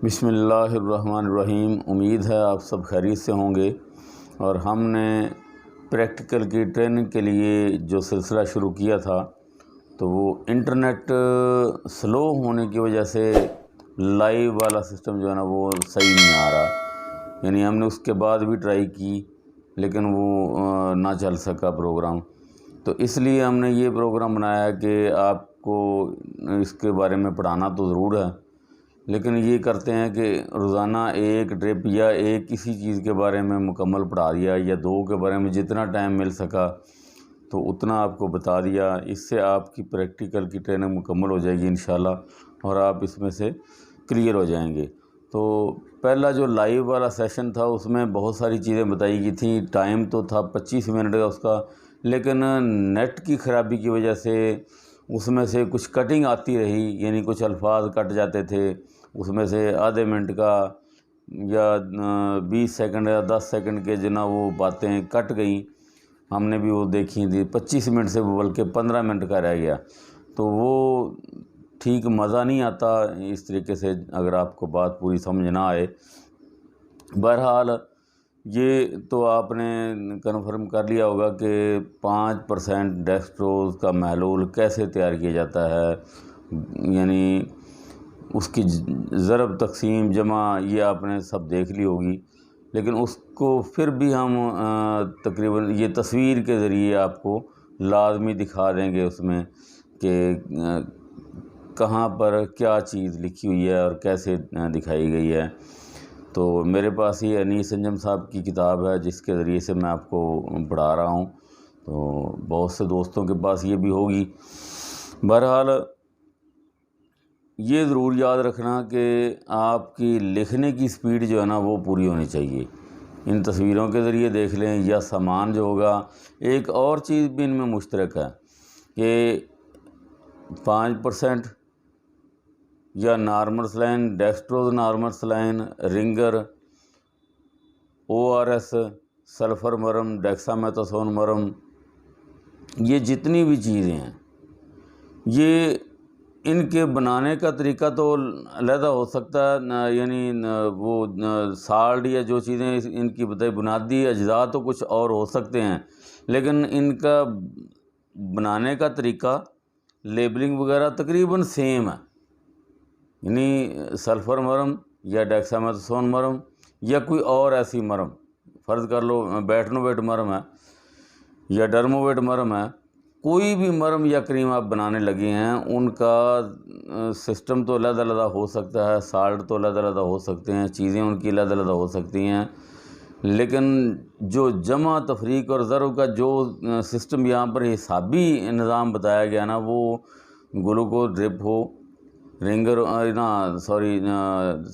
بسم اللہ الرحمن الرحیم۔ امید ہے آپ سب خیریت سے ہوں گے، اور ہم نے پریکٹیکل کی ٹریننگ کے لیے جو سلسلہ شروع کیا تھا تو وہ انٹرنیٹ سلو ہونے کی وجہ سے لائیو والا سسٹم جو ہے نا وہ صحیح نہیں آ رہا، یعنی ہم نے اس کے بعد بھی ٹرائی کی لیکن وہ نہ چل سکا پروگرام۔ تو اس لیے ہم نے یہ پروگرام بنایا کہ آپ کو اس کے بارے میں پڑھانا تو ضرور ہے، لیکن یہ کرتے ہیں کہ روزانہ ایک ٹرپ یا ایک کسی چیز کے بارے میں مکمل پڑھا دیا، یا دو کے بارے میں جتنا ٹائم مل سکا تو اتنا آپ کو بتا دیا۔ اس سے آپ کی پریکٹیکل کی ٹریننگ مکمل ہو جائے گی انشاءاللہ، اور آپ اس میں سے کلیئر ہو جائیں گے۔ تو پہلا جو لائیو والا سیشن تھا اس میں بہت ساری چیزیں بتائی گئی تھیں، ٹائم تو تھا 25 منٹ کا اس کا، لیکن نیٹ کی خرابی کی وجہ سے اس میں سے کچھ کٹنگ آتی رہی، یعنی کچھ الفاظ کٹ جاتے تھے، اس میں سے آدھے منٹ کا یا 20 سیکنڈ یا 10 سیکنڈ کے جنا وہ باتیں کٹ گئیں۔ ہم نے بھی وہ دیکھی تھی، 25 منٹ سے بلکہ 15 منٹ کا رہ گیا، تو وہ ٹھیک مزہ نہیں آتا اس طریقے سے اگر آپ کو بات پوری سمجھ نہ آئے۔ بہرحال یہ تو آپ نے کنفرم کر لیا ہوگا کہ 5% ڈیکسٹروز کا محلول کیسے تیار کیا جاتا ہے، یعنی اس کی ضرب تقسیم جمع یہ آپ نے سب دیکھ لی ہوگی، لیکن اس کو پھر بھی ہم تقریباً یہ تصویر کے ذریعے آپ کو لازمی دکھا دیں گے اس میں کہ کہاں پر کیا چیز لکھی ہوئی ہے اور کیسے دکھائی گئی ہے۔ تو میرے پاس یہ انیس انجم صاحب کی کتاب ہے جس کے ذریعے سے میں آپ کو پڑھا رہا ہوں، تو بہت سے دوستوں کے پاس یہ بھی ہوگی۔ بہرحال یہ ضرور یاد رکھنا کہ آپ کی لکھنے کی سپیڈ جو ہے نا وہ پوری ہونی چاہیے، ان تصویروں کے ذریعے دیکھ لیں یا سامان جو ہوگا۔ ایک اور چیز بھی ان میں مشترک ہے کہ 5% یا normal saline, dextrose normal saline, Ringer, ORS، sulphur مرم، ڈیکسامیتھاسون مرم، یہ جتنی بھی چیزیں ہیں یہ ان کے بنانے کا طریقہ تو علیحدہ ہو سکتا ہے، یعنی وہ سالٹ یا جو چیزیں ان کی بنیادی اجزاء تو کچھ اور ہو سکتے ہیں، لیکن ان کا بنانے کا طریقہ لیبلنگ وغیرہ تقریباً سیم ہے۔ یعنی سلفر مرم یا ڈیکسامیتھاسون مرم یا کوئی اور ایسی مرم، فرض کر لو بیٹنوویٹ مرم ہے یا ڈرموویٹ مرم ہے، کوئی بھی مرم یا کریم آپ بنانے لگے ہیں ان کا سسٹم تو علیحدہ علیحدہ ہو سکتا ہے، سالٹ تو علیحدہ علیحدہ ہو سکتے ہیں، چیزیں ان کی علیحدہ علیحدہ ہو سکتی ہیں، لیکن جو جمع تفریق اور ضرب کا جو سسٹم یہاں پر حسابی نظام بتایا گیا نا، وہ گلوکوز ڈرپ ہو، رنگر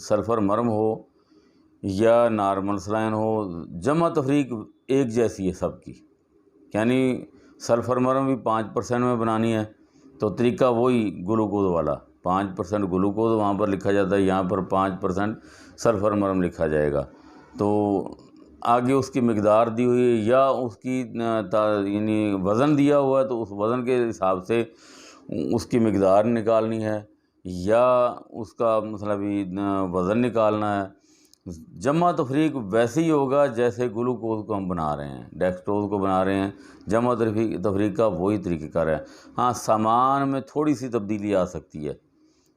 سلفر مرم ہو یا نارمل سلائن ہو، جمع تفریق ایک جیسی ہے سب کی، یعنی سلفر مرم بھی 5% میں بنانی ہے تو طریقہ وہی گلوکوز والا، 5% گلوکوز وہاں پر لکھا جاتا ہے، یہاں پر 5% سلفر مرم لکھا جائے گا۔ تو آگے اس کی مقدار دی ہوئی ہے یا اس کی یعنی وزن دیا ہوا ہے تو اس وزن کے حساب سے اس کی مقدار نکالنی ہے، یا اس کا مطلب وزن نکالنا ہے۔ جمع تفریق ویسے ہی ہوگا جیسے گلوکوز کو ہم بنا رہے ہیں، ڈیکسٹروز کو بنا رہے ہیں، جمع تفریق کا وہی طریقہ کار ہے۔ ہاں، سامان میں تھوڑی سی تبدیلی آ سکتی ہے،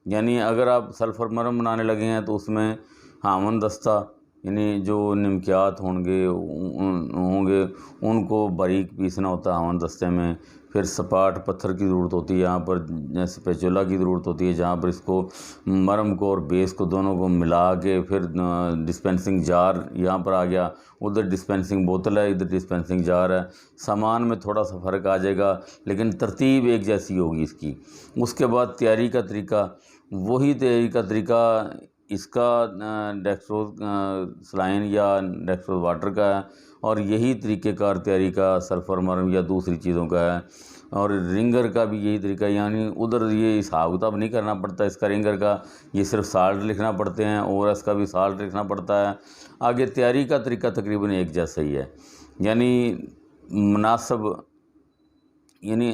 یعنی اگر آپ سلفر مرم بنانے لگے ہیں تو اس میں ہامن دستہ یعنی جو نمکیات ہوں گے ان کو باریک پیسنا ہوتا ہے ہامن دستے میں، پھر سپاٹ پتھر کی ضرورت ہوتی ہے، یہاں پر اسپیچولا کی ضرورت ہوتی ہے جہاں پر اس کو مرم کو اور بیس کو دونوں کو ملا کے پھر ڈسپینسنگ جار یہاں پر آ گیا، ادھر ڈسپینسنگ بوتل ہے ادھر ڈسپینسنگ جار ہے، سامان میں تھوڑا سا فرق آ جائے گا لیکن ترتیب ایک جیسی ہوگی اس کی۔ اس کے بعد تیاری کا طریقہ، وہی تیاری کا طریقہ اس کا ڈیکسٹروز سلائن یا ڈیکسٹروز واٹر کا ہے، اور یہی طریقہ کار تیاری کا سلفر مرم یا دوسری چیزوں کا ہے، اور رنگر کا بھی یہی طریقہ، یعنی ادھر یہ حساب کتاب نہیں کرنا پڑتا اس کا، رنگر کا یہ صرف سالٹ لکھنا پڑتے ہیں، ORS کا بھی سالٹ لکھنا پڑتا ہے۔ آگے تیاری کا طریقہ تقریباً ایک جیسا ہی ہے، یعنی مناسب، یعنی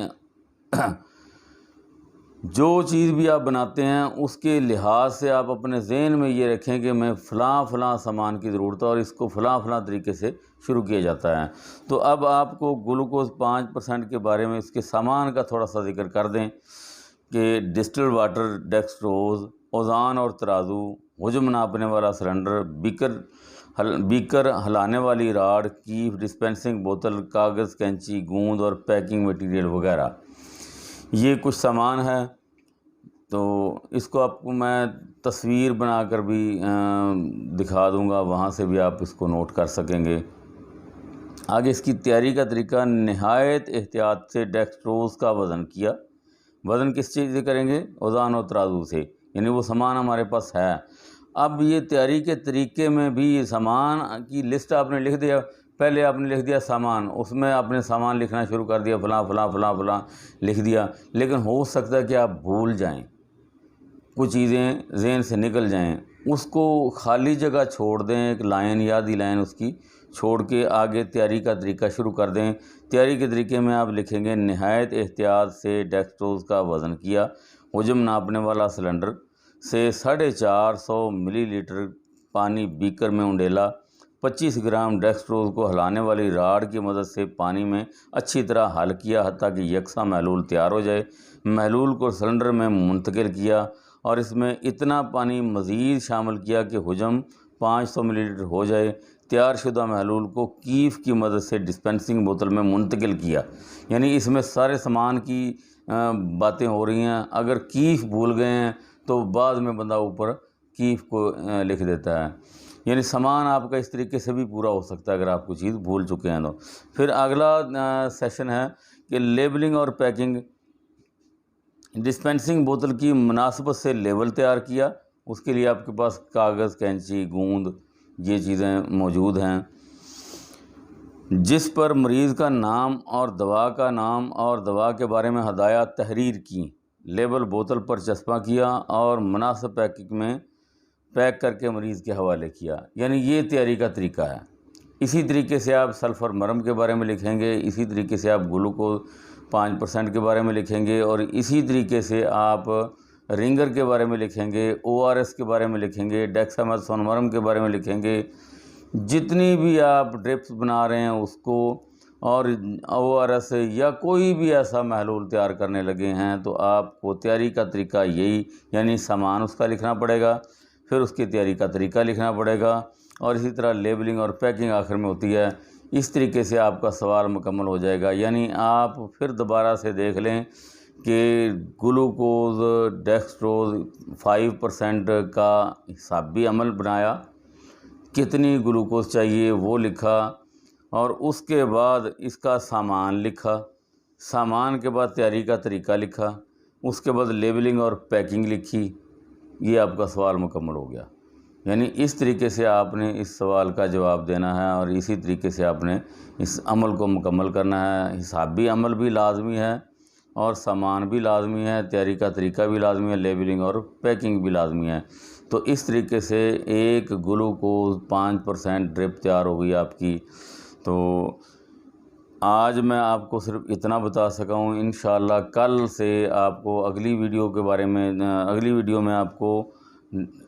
جو چیز بھی آپ بناتے ہیں اس کے لحاظ سے آپ اپنے ذہن میں یہ رکھیں کہ میں فلاں سامان کی ضرورت ہے اور اس کو فلاں طریقے سے شروع کیا جاتا ہے۔ تو اب آپ کو گلوکوز 5% کے بارے میں اس کے سامان کا تھوڑا سا ذکر کر دیں کہ ڈسٹل واٹر، ڈیکسٹروز، اوزان اور ترازو، حجم ناپنے والا سلنڈر، بیکر، ہلانے والی راڈ، کیف، ڈسپینسنگ بوتل، کاغذ، کینچی، گوند اور پیکنگ مٹیریل وغیرہ، یہ کچھ سامان ہے۔ تو اس کو آپ کو میں تصویر بنا کر بھی دکھا دوں گا، وہاں سے بھی آپ اس کو نوٹ کر سکیں گے۔ آگے اس کی تیاری کا طریقہ، نہایت احتیاط سے ڈیکسٹروز کا وزن کیا۔ وزن کس چیز سے کریں گے؟ اوزان اور ترازو سے، یعنی وہ سامان ہمارے پاس ہے۔ اب یہ تیاری کے طریقے میں بھی یہ سامان کی لسٹ آپ نے لکھ دیا، پہلے آپ نے لکھ دیا سامان، اس میں آپ نے سامان لکھنا شروع کر دیا، فلاں لکھ دیا، لیکن ہو سکتا ہے کہ آپ بھول جائیں، کچھ چیزیں ذہن سے نکل جائیں، اس کو خالی جگہ چھوڑ دیں، ایک لائن یا آدھی لائن اس کی چھوڑ کے آگے تیاری کا طریقہ شروع کر دیں۔ تیاری کے طریقے میں آپ لکھیں گے، نہایت احتیاط سے ڈیکسٹروز کا وزن کیا، حجم ناپنے والا سلنڈر سے 450 ملی لیٹر پانی بیکر میں انڈیلا، 25 گرام ڈیکسٹروز کو ہلانے والی راڈ کی مدد سے پانی میں اچھی طرح حل کیا حتیٰ کہ یکساں محلول تیار ہو جائے۔ محلول کو سلنڈر میں منتقل کیا اور اس میں اتنا پانی مزید شامل کیا کہ حجم 500 ملی لیٹر ہو جائے۔ تیار شدہ محلول کو کیف کی مدد سے ڈسپینسنگ بوتل میں منتقل کیا، یعنی اس میں سارے سامان کی باتیں ہو رہی ہیں۔ اگر کیف بھول گئے ہیں تو بعد میں بندہ اوپر کیف کو لکھ دیتا ہے، یعنی سامان آپ کا اس طریقے سے بھی پورا ہو سکتا ہے اگر آپ کوئی چیز بھول چکے ہیں تو۔ پھر اگلا سیشن ہے کہ لیبلنگ اور پیکنگ۔ ڈسپینسنگ بوتل کی مناسبت سے لیبل تیار کیا، اس کے لیے آپ کے پاس کاغذ، کینچی، گوند، یہ چیزیں موجود ہیں، جس پر مریض کا نام اور دوا کا نام اور دوا کے بارے میں ہدایات تحریر کی۔ لیبل بوتل پر چسپاں کیا اور مناسب پیکنگ میں پیک کر کے مریض کے حوالے کیا، یعنی یہ تیاری کا طریقہ ہے۔ اسی طریقے سے آپ سلفر مرہم کے بارے میں لکھیں گے، اسی طریقے سے آپ گلوکوز 5% کے بارے میں لکھیں گے، اور اسی طریقے سے آپ رنگر کے بارے میں لکھیں گے، ORS کے بارے میں لکھیں گے، ڈیکسامethasone کے بارے میں لکھیں گے۔ جتنی بھی آپ ڈرپس بنا رہے ہیں اس کو، اور ORS یا کوئی بھی ایسا محلول تیار کرنے لگے ہیں تو آپ کو تیاری کا طریقہ یہی، یعنی سامان اس کا لکھنا پڑے گا، پھر اس کی تیاری کا طریقہ لکھنا پڑے گا، اور اسی طرح لیبلنگ اور پیکنگ آخر میں ہوتی ہے۔ اس طریقے سے آپ کا سوال مکمل ہو جائے گا۔ یعنی آپ پھر دوبارہ سے دیکھ لیں کہ گلوکوز، ڈیکسٹروز 5% کا حسابی عمل بنایا، کتنی گلوکوز چاہیے وہ لکھا، اور اس کے بعد اس کا سامان لکھا، سامان کے بعد تیاری کا طریقہ لکھا، اس کے بعد لیبلنگ اور پیکنگ لکھی، یہ آپ کا سوال مکمل ہو گیا۔ یعنی اس طریقے سے آپ نے اس سوال کا جواب دینا ہے، اور اسی طریقے سے آپ نے اس عمل کو مکمل کرنا ہے۔ حسابی عمل بھی لازمی ہے، اور سامان بھی لازمی ہے، تیاری کا طریقہ بھی لازمی ہے، لیبلنگ اور پیکنگ بھی لازمی ہے۔ تو اس طریقے سے ایک گلوکوز 5% ڈرپ تیار ہو گئی آپ کی۔ تو آج میں آپ کو صرف اتنا بتا سکا ہوں۔ انشاءاللہ کل سے آپ کو اگلی ویڈیو میں آپ کو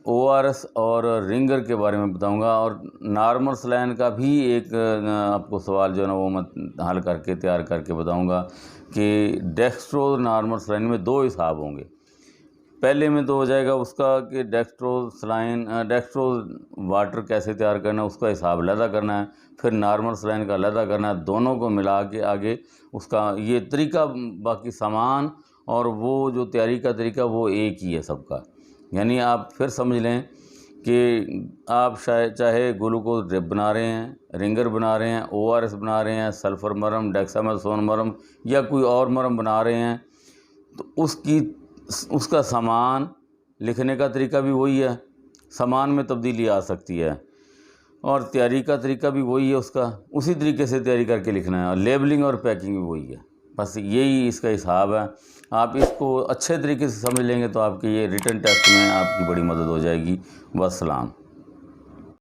ORS اور رنگر کے بارے میں بتاؤں گا، اور نارمل سلائن کا بھی ایک آپ کو سوال جو ہے نا وہ میں حل کر کے تیار کر کے بتاؤں گا کہ ڈیکسٹروز نارمل سلائن میں 2 حساب ہوں گے۔ پہلے میں تو ہو جائے گا اس کا کہ ڈیکسٹروز واٹر کیسے تیار کرنا ہے، اس کا حساب علیحدہ کرنا ہے، پھر نارمل سلائن کا علیحدہ کرنا ہے، دونوں کو ملا کے آگے اس کا یہ طریقہ، باقی سامان اور وہ جو تیاری کا طریقہ وہ ایک ہی ہے سب کا۔ یعنی آپ پھر سمجھ لیں کہ آپ چاہے گلوکوز ڈرپ بنا رہے ہیں، رنگر بنا رہے ہیں، ORS بنا رہے ہیں، سلفر مرہم، ڈیکسامethasone مرہم، یا کوئی اور مرہم بنا رہے ہیں، تو اس کا سامان لکھنے کا طریقہ بھی وہی ہے، سامان میں تبدیلی آ سکتی ہے، اور تیاری کا طریقہ بھی وہی ہے، اس کا اسی طریقے سے تیاری کر کے لکھنا ہے، اور لیبلنگ اور پیکنگ بھی وہی ہے، بس یہی اس کا حساب ہے۔ آپ اس کو اچھے طریقے سے سمجھ لیں گے تو آپ کے یہ ریٹن ٹیسٹ میں آپ کی بڑی مدد ہو جائے گی۔ والسلام۔